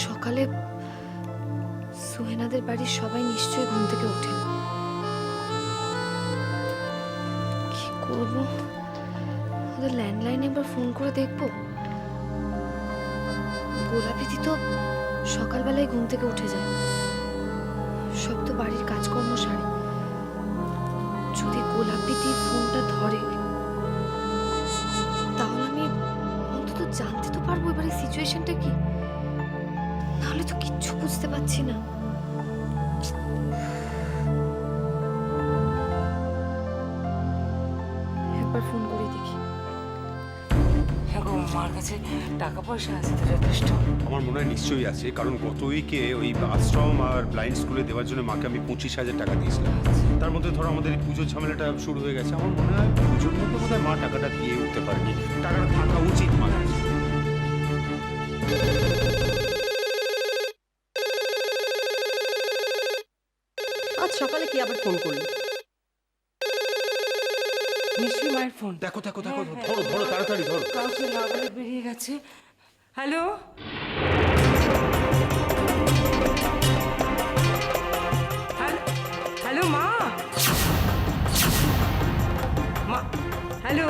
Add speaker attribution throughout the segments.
Speaker 1: সকালে সুহেনাদের বাড়ির সবাই নিশ্চয়ই ঘুম থেকে ওঠেন। কি করব? ওদের ল্যান্ডলাইনে একবার ফোন করে দেখবো। গোলাপিদি তো সকালবেলায় ঘুম থেকে উঠে যায়, সব তো বাড়ির কাজকর্ম সারে। যদি গোলাপিদি ফোনটা ধরে তাহলে আমি অন্তত জানতে তো পারবো এবারে সিচুয়েশনটা কি। নাহলে তো কিচ্ছু বুঝতে পারছি না। একবার ফোন করে দেখি।
Speaker 2: মার কাছে টাকা পয়সা আছে তো যথেষ্ট?
Speaker 3: আমার মনে হয় নিশ্চয়ই আছে, কারণ গত উইকে ওই আশ্রম আর ব্লাইন্ড স্কুলে দেওয়ার জন্য মাকে আমি 25,000 টাকা দিয়েছিলাম। তার মধ্যে ধরো আমাদের এই পুজোর ঝামেলাটা শুরু হয়ে গেছে। আমার মনে হয় পুজোর মধ্যে বোধহয় মা টাকাটা দিয়ে উঠতে পারেনি। টাকাটা থাকা উচিত মার কাছে।
Speaker 4: আজ সকালে কি আবার ফোন করলো?
Speaker 2: নিশ্চয়ই মায়ের ফোন।
Speaker 3: দেখো দেখো দেখো, ধরো ধরো, তাড়াতাড়ি ধরো।
Speaker 2: কাউকে না বলে বেরিয়ে গেছে। হ্যালো, হ্যালো মা, মা, হ্যালো।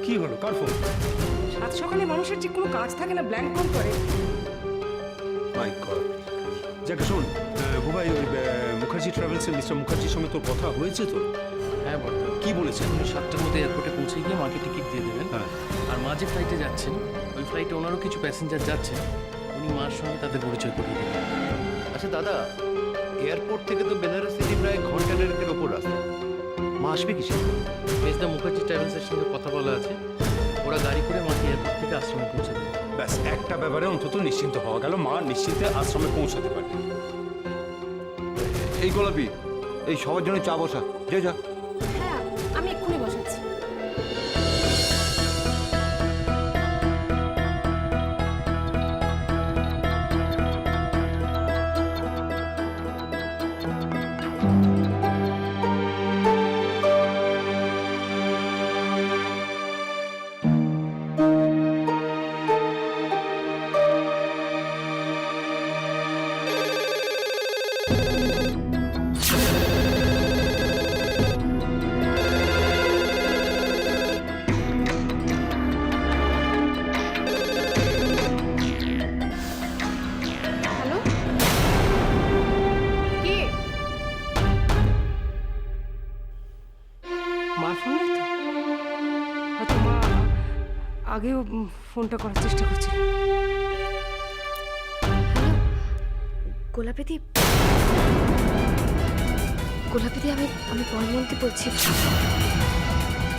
Speaker 3: কি হলো, কার ফোন?
Speaker 2: সাত সকালে মানুষের যে কোনো কাজ থাকে না, ব্ল্যাঙ্ক ফোন করে।
Speaker 3: মাই গড। যাকে শোন বুবাই, ওই মুখার্জি ট্রাভেলসের মিস্টার মুখার্জির সঙ্গে তোর কথা হয়েছে তো?
Speaker 5: হ্যাঁ বর্তমান
Speaker 3: কি বলেছেন?
Speaker 5: উনি 7টার মধ্যে এয়ারপোর্টে পৌঁছে গিয়ে মাকে টিকিট দিয়ে দেবেন।
Speaker 3: হ্যাঁ।
Speaker 5: আর মা যে ফ্লাইটে যাচ্ছেন, ওই ফ্লাইটে ওনারও কিছু প্যাসেঞ্জার যাচ্ছেন, উনি মার সঙ্গে তাদের পরিচয় করিয়ে দেবেন।
Speaker 6: আচ্ছা দাদা, এয়ারপোর্ট থেকে তো বেনারস সিটি প্রায় ঘন্টা দেড়েকের ওপর রাস্তা। মা আসবে কিসে?
Speaker 5: মেজদা মুখার্জি ট্রাভেলসের সঙ্গে কথা বলা আছে, ওরা গাড়ি করে মাকে এয়ারপোর্ট থেকে আশ্রমে পৌঁছে দেবে।
Speaker 3: ব্যাস, একটা ব্যাপারে অন্তত নিশ্চিন্ত হওয়া গেল, মা নিশ্চিন্তে আশ্রমে পৌঁছাতে পারবে।
Speaker 6: এই গোলাপি, এই সবার জন্য চা বসা, যা যা।
Speaker 1: হ্যাঁ, আমি এক্ষুনি বসাচ্ছি। হ্যালো, কে?
Speaker 2: মার ফোন নয় তো? হয়তো মা আগেও ফোনটা করার চেষ্টা করছিল।
Speaker 1: হ্যালো, গোলাপিদি। গোলাপিদি, আমি পয়মন্তী বলছি,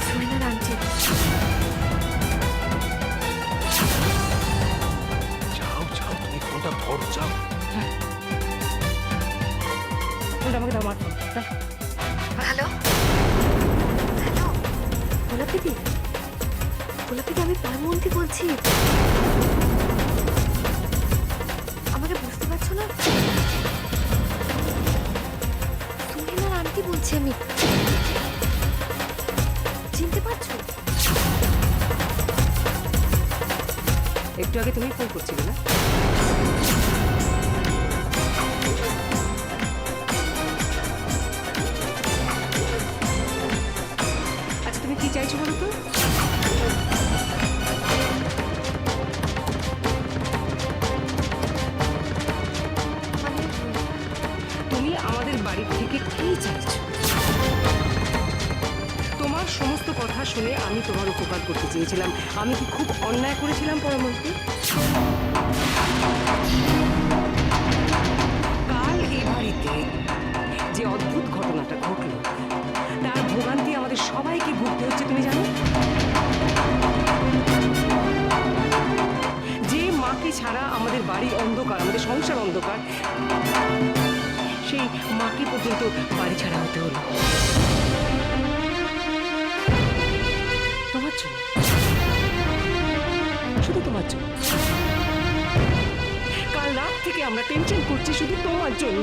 Speaker 1: সুহেনার আন্টি।
Speaker 3: যাও যাও, তুমি ফোনটা ধরো, যাও।
Speaker 2: ফোনটা আমাকে দাও, মার ফোন দাও।
Speaker 1: Hello, hello, গোলাপিদি। গোলাপিদি, আমি পয়মন্তী বলছি। আমাকে বুঝতে পারছো না? সুহেনার আন্টি বলছি আমি। চিনতে পারছো?
Speaker 2: একটু আগে তুমি ফোন করছিলে না? আচ্ছা, তুমি কি চাইছো বলো তো? তুমি আমাদের বাড়ি থেকে কি চাইছো? তোমার সমস্ত কথা শুনে আমি তোমার উপকার করতে চেয়েছিলাম। আমি কি খুব অন্যায় করেছিলাম পরমন্তী? কাল এই বাড়িতে যে অদ্ভুত ঘটনাটা ঘটলো, তার ভোগান্তি আমাদের সবাইকে ভুগতে হচ্ছে, তুমি জানো? যে মাকে ছাড়া আমাদের বাড়ি অন্ধকার, আমাদের সংসার অন্ধকার, সেই মাকে পর্যন্ত বাড়ি ছাড়া হতে হলো তোমার জন্য, শুধু তোমার জন্য। কাল রাত থেকে আমরা টেনশন করছি শুধু তোমার জন্য।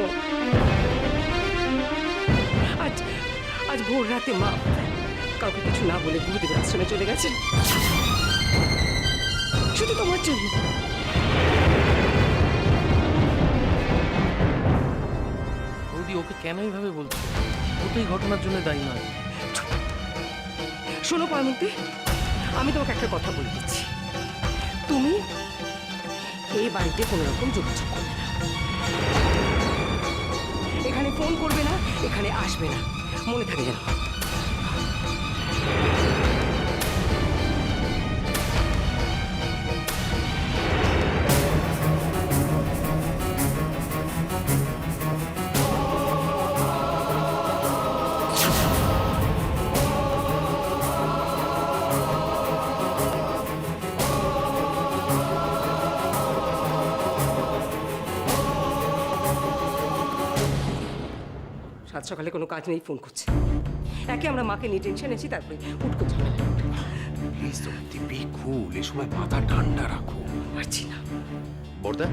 Speaker 2: আজ ভোর রাতে মা কাউকে কিছু না বলে গুরুদেবের আশ্রমে চলে গেছেন, শুধু তোমার জন্য।
Speaker 5: বৌদি ওকে কেন এইভাবে বলছো? ও তো এই ঘটনার জন্য দায়ী নয়।
Speaker 2: শোনো পার্বতী, আমি তোমাকে একটা কথা বলে দিচ্ছি, তুমি এই বাড়িতে কোনো রকম যোগাযোগ করবে না, এখানে ফোন করবে না, এখানে আসবে না, মনে থাকে যেন। সাত সকালে কোনো কাজ নেই, ফোন করছে। একে আমরা মাকে নিয়ে টেনশন আছি, তারপরে উঠ করছে।
Speaker 3: প্লিজ তো বি কুল, এই সময় মাথা ঠান্ডা রাখো।
Speaker 2: পারছি না।
Speaker 6: বর্দা,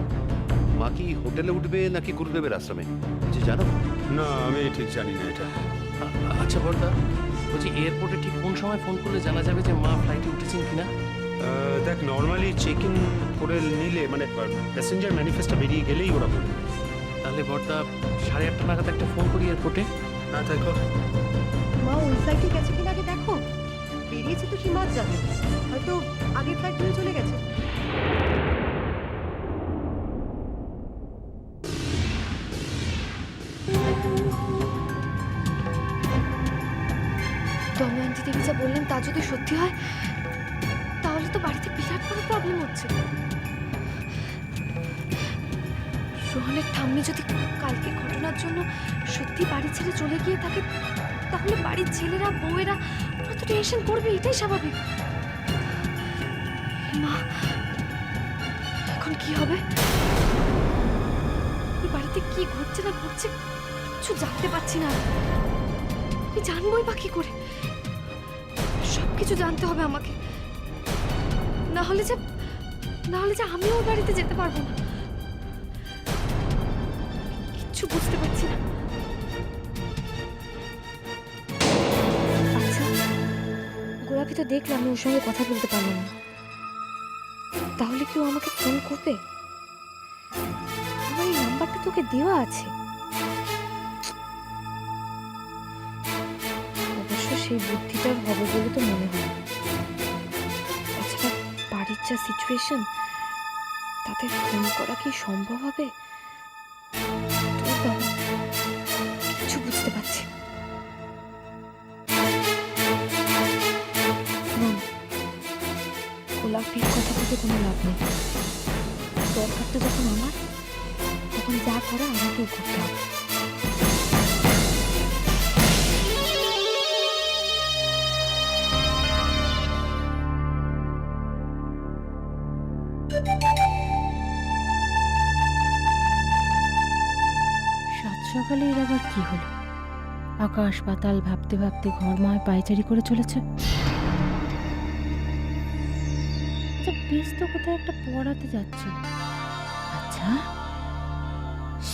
Speaker 6: মা কি হোটেলে উঠবে নাকি গুরুদেবের আশ্রমে কিছু জানো?
Speaker 3: না, আমি ঠিক জানি না এটা।
Speaker 5: আচ্ছা বর্দা, বলছি এয়ারপোর্টে ঠিক কোন সময় ফোন করলে জানা যাবে যে মা ফ্লাইটে উঠেছেন কিনা?
Speaker 3: দেখ, নর্মালি চেক ইন করে নিলে মানে প্যাসেঞ্জার ম্যানিফেস্টটা বেরিয়ে গেলেই ওরা বলবে।
Speaker 5: তাহলে বর্দা 8:30 নাগাদ একটা ফোন করি এয়ারপোর্টে।
Speaker 3: হ্যাঁ, তাই কর।
Speaker 4: মা ওই ফ্লাইটে গেছে কিনা আগে দেখো। বেরিয়েছে তো সীমাত যাবে, হয়তো আগের ফ্লাইট ধরে চলে গেছে।
Speaker 1: দময়ন্তী দেবী যা বললেন তা যদি সত্যি হয়, তাহলে তো বাড়িতে বিরাট বড় প্রবলেম হচ্ছে। রোহনের ঠাম্মি যদি কালকে ঘটনার জন্য সত্যি বাড়ি ছেড়ে চলে গিয়ে থাকে, তাহলে বাড়ির ছেলেরা বউয়েরা ওরা তো টেনশন করবে, এটাই স্বাভাবিক। মা, এখন কি হবে? ওই বাড়িতে কি ঘটছে না ঘটছে কিছু জানতে পারছি না। আমি জানবোই বা কি করে? সবকিছু জানতে হবে আমাকে, না হলে যে আমিও ওই বাড়িতে যেতে পারবো না। কিচ্ছু বুঝতে পারছি না। আচ্ছা, গোলাপি তো দেখলে আমি ওর সঙ্গে কথা বলতে পারলাম না, তাহলে কি ও আমাকে ফোন করবে? আমার এই নাম্বারটা তোকে দেওয়া আছে। অবশ্য সেই বুদ্ধিটার হবে বলে তো মনে হয়। তাছাড়া বাড়ির যা সিচুয়েশন, তাতে ফোন করা কি সম্ভব হবে? তোর বাবা, কিছু বুঝতে পারছি না। না, গোলাপির কথা থেকে কোনো লাভ নেই। দরকারটা যখন আমার, তখন যা করা আমাকেই করতে হবে।
Speaker 7: সাত সকালে এর আবার কি হলো? আকাশ পাতাল ভাবতে ভাবতে ঘরময় পায়চারি করে চলেছে। আচ্ছা, বেশ তো কোথায় একটা পড়াতে যাচ্ছিল। আচ্ছা,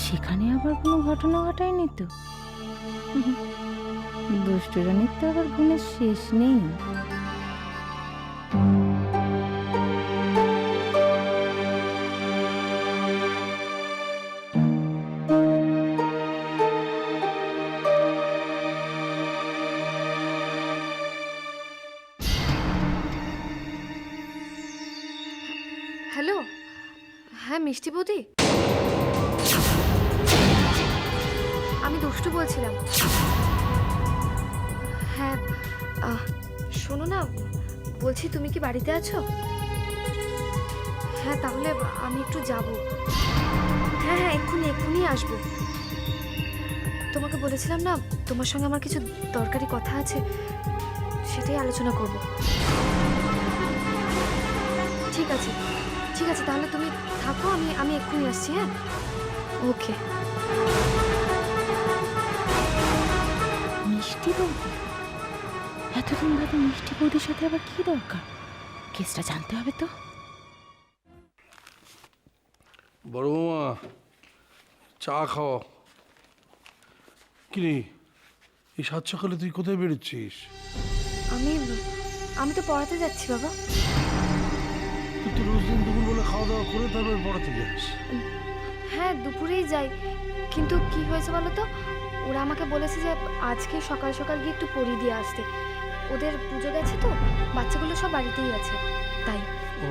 Speaker 7: সেখানে আবার কোনো ঘটনা ঘটায়নি তো? দুষ্টুরানির তো আবার গুণের শেষ নেই।
Speaker 1: হ্যালো, হ্যাঁ মিষ্টি বৌদি, আমি দুষ্টু বলছিলাম। হ্যাঁ, শোনো না, বলছি তুমি কি বাড়িতে আছো? হ্যাঁ, তাহলে আমি একটু যাব। হ্যাঁ হ্যাঁ, এক্ষুনি আসবো। তোমাকে বলেছিলাম না, তোমার সঙ্গে আমার কিছু দরকারি কথা আছে, সেটাই আলোচনা করব। ঠিক আছে ঠিক আছে, তাহলে তুমি থাকো, আমি এক্ষুনি আসছি। হ্যাঁ, ওকে।
Speaker 7: মিষ্টি বৌদি? এতদিন বাদে মিষ্টি বৌদির সাথে আবার কি দরকার? কেসটা জানতে হবে তো।
Speaker 8: বড় বৌমা, চা খাও। কি রে, এই সাত সকালে তুই কোথায় বেরোচ্ছিস?
Speaker 1: আমি আমি তো পড়াতে যাচ্ছি বাবা।
Speaker 8: তুই তো রোজ দিন দুপুরবেলা খাওয়া দাওয়া করে তারপর পড়াতে যাস।
Speaker 1: হ্যাঁ দুপুরেই যাই, কিন্তু কি হয়েছে বলো তো, ওরা আমাকে বলেছে যে আজকে সকাল সকাল গিয়ে একটু পড়িয়ে দিয়ে আসতে। ওদের পুজো গেছে তো, বাচ্চাগুলো সব বাড়িতেই আছে, তাই।
Speaker 8: ও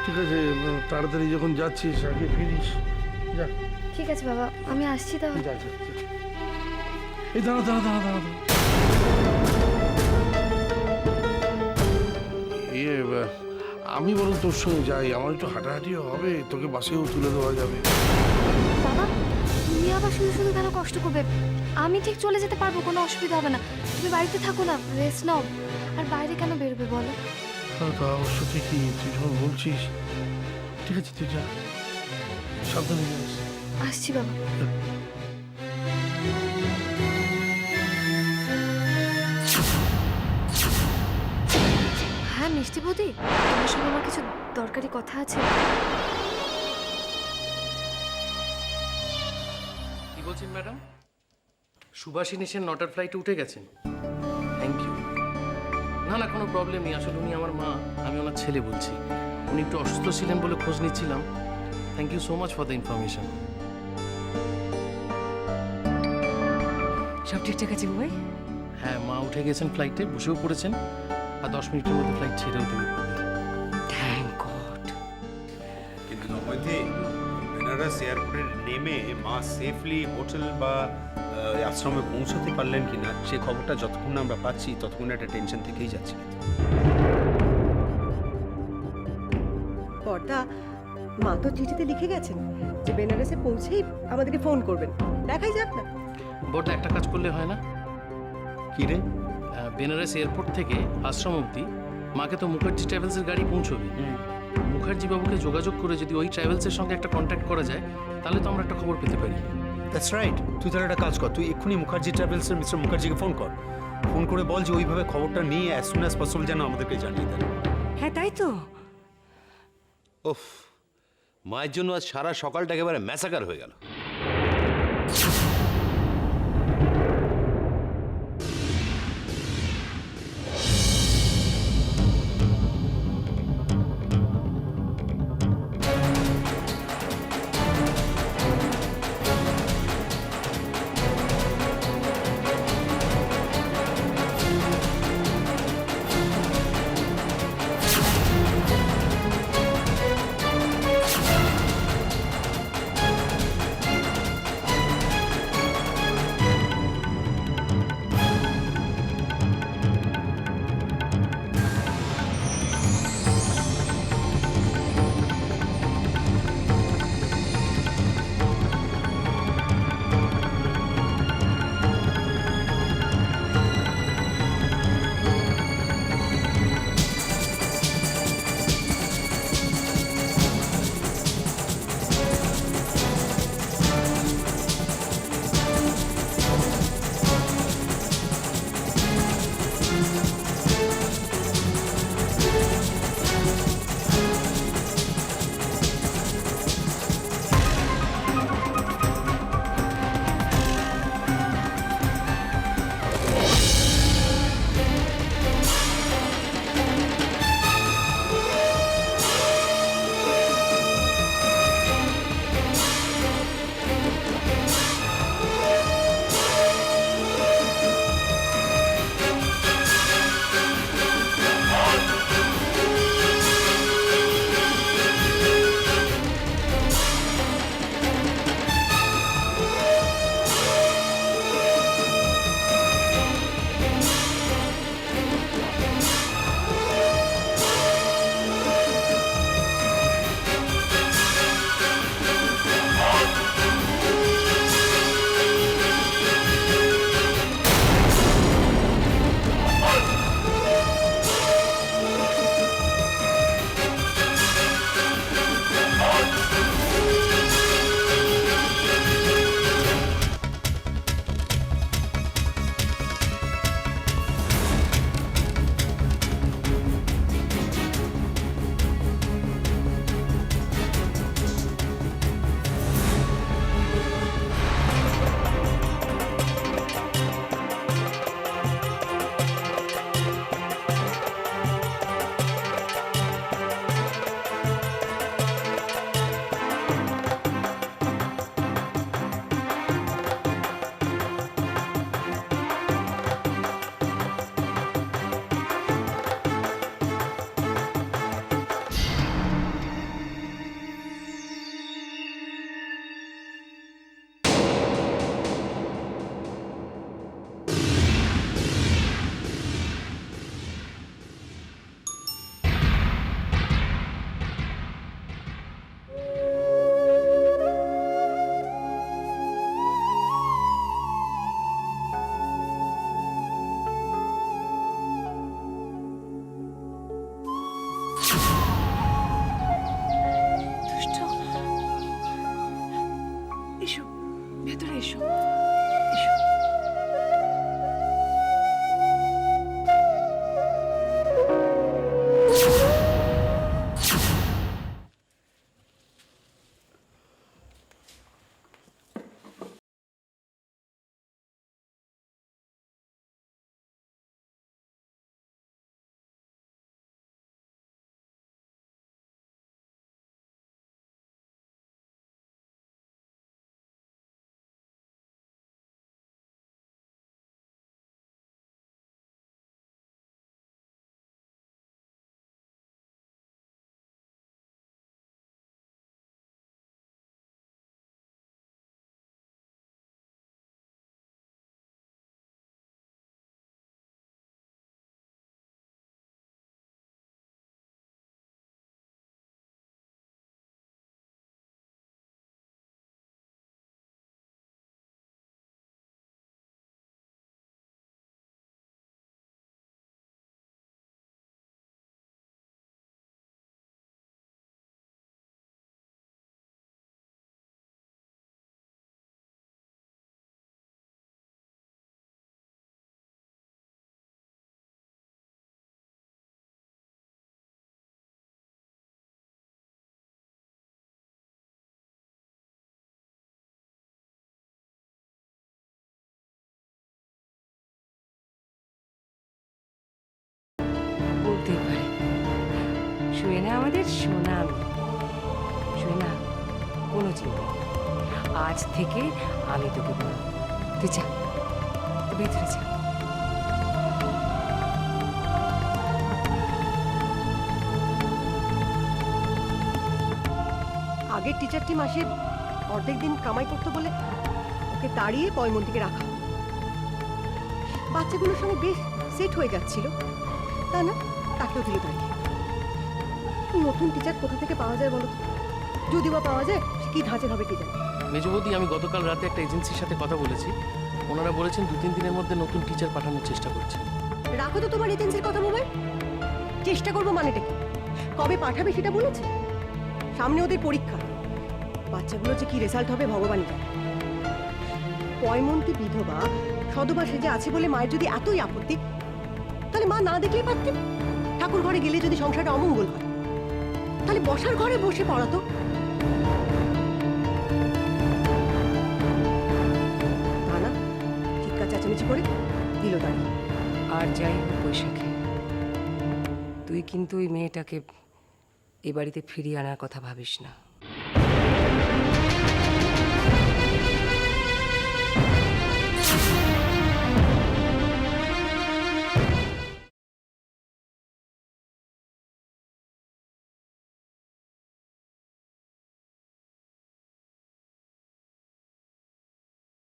Speaker 8: ঠিক আছে, তাড়াতাড়ি যখন যাচ্ছিস আগে ফিরিস। যা
Speaker 1: ঠিক আছে বাবা, আমি আসছি তাহলে।
Speaker 8: যা যা যা। এই দাঁড়া দাঁড়া দাঁড়া দাঁড়া দাঁড়া। আমি বরং তোর সঙ্গে যাই, আমার একটু হাঁটাহাঁটিও হবে, তোকে বাসেও তুলে দেওয়া যাবে।
Speaker 1: বাবা তুমি আবার শুধু শুধু কেন কষ্ট করবে? আমি ঠিক চলে যেতে পারবো, কোনো অসুবিধা হবে না। তুমি বাড়িতে থাকো না, রেস্ট নাও। আর বাইরে কেন বেরোবে বলো?
Speaker 8: হ্যাঁ তা অবশ্য ঠিকই, তুই যখন বলছিস। ঠিক আছে তুই যা, সাবধানে যাস।
Speaker 1: আসছি বাবা। হ্যাঁ মিষ্টি বৌদি, তোমার সঙ্গে আমার কিছু দরকারি কথা আছে।
Speaker 5: কি বলছেন ম্যাডাম? সুভাষিনী সেন 9টার ফ্লাইটে উঠে গেছেন? Thank you. না না কোনো প্রবলেম নেই, আসলে উনি আমার মা, আমি ওনার ছেলে বলছি। উনি একটু অসুস্থ ছিলেন বলে খোঁজ নিচ্ছিলাম। Thank you so much for the information.
Speaker 2: সব ঠিকঠাক আছে ভাই?
Speaker 5: হ্যাঁ মা উঠে গেছেন ফ্লাইটে, বসেও পড়েছেন, আর 10 মিনিটের মধ্যে ফ্লাইট ছেড়েও দেবে।
Speaker 2: Thank god.
Speaker 3: কিন্তু নবমীতে বেনারস এয়ারপোর্টে নেমে মা সেফলি হোটেল বা আশ্রমে পৌঁছাতে পারলেন কিনা সে খবরটা যতক্ষণ না আমরা পাচ্ছি ততক্ষণ একটা টেনশন থেকেই যাচ্ছে।
Speaker 4: কর্তা, মা তো চিঠিতে লিখে গেছেন যে বেনারসে পৌঁছেই আমাদেরকে ফোন করবেন। দেখাই যাক না।
Speaker 5: বড়দা একটা কাজ করলে হয় না?
Speaker 3: কি রে?
Speaker 5: বেনারস এয়ারপোর্ট থেকে আশ্রম অবধি মাকে তো মুখার্জি ট্রাভেলসের গাড়ি পৌঁছবে। মুখার্জি বাবুকে যোগাযোগ করে যদি ওই ট্রাভেলসের সঙ্গে একটা কন্ট্যাক্ট করা যায়, তাহলে তো আমরা একটা খবর পেতে পারি।
Speaker 3: That's right. তুই তাহলে একটা কাজ কর, তুই এক্ষুনি মুখার্জি ট্রাভেলসের মিস্টার মুখার্জিকে ফোন কর। ফোন করে বল যে ওইভাবে খবরটা নিয়ে অ্যাজ সুন অ্যাজ পসিবল যেন আমাদেরকে জানিয়ে দেন।
Speaker 2: হ্যাঁ তাই তো।
Speaker 6: ওফ, মায়ের জন্য আজ সারা সকালটা একেবারে ম্যাসাকার হয়ে গেল।
Speaker 2: শুয়ে না আমাদের সোনা শুয়ে না, কোনো চিন্তা নেই। আজ থেকে আমি তোকে বলবো, তুই যা, তুই ভেতরে যা।
Speaker 4: আগের টিচারটি মাসে অর্ধেক দিন কামাই করতো বলে ওকে তাড়িয়ে পয়মন্তীকে রাখা। বাচ্চাগুলোর সঙ্গে বেশ সেট হয়ে যাচ্ছিল, তা না তাকেও দিল তাড়িয়ে। নতুন টিচার কোথা থেকে পাওয়া যায় বলো তো? যদি বা পাওয়া যায়, সে কি ধাঁচের হবে টিচার।
Speaker 5: মেজবৌদি, আমি গতকাল রাতে একটা এজেন্সির সাথে কথা বলেছি। ওনারা বলেছেন 2-3 দিনের মধ্যে নতুন টিচার পাঠানোর চেষ্টা করছেন।
Speaker 4: রাখো তো তোমার এজেন্সির কথা মোবাইল। চেষ্টা করবো মানেটা কি? কবে পাঠাবে সেটা বলেছে? সামনে ওদের পরীক্ষা, বাচ্চাগুলো যে কি রেজাল্ট হবে ভগবানই জানে। পয়মন্তী বিধবা সদবা সেজে আছে বলে মায়ের যদি এতই আপত্তি, তাহলে মা না দেখলেই পারতেন। ঠাকুর ঘরে গেলে যদি সংসারটা অমঙ্গল হয়, তাহলে বসার ঘরে বসে পড়াতো। তা না, চিৎকার চেঁচামেচি করে দিল দাঁড়িয়ে।
Speaker 2: আর যাই হোক বৈশাখী, তুই কিন্তু ওই মেয়েটাকে এ বাড়িতে ফিরিয়ে আনার কথা ভাবিস না।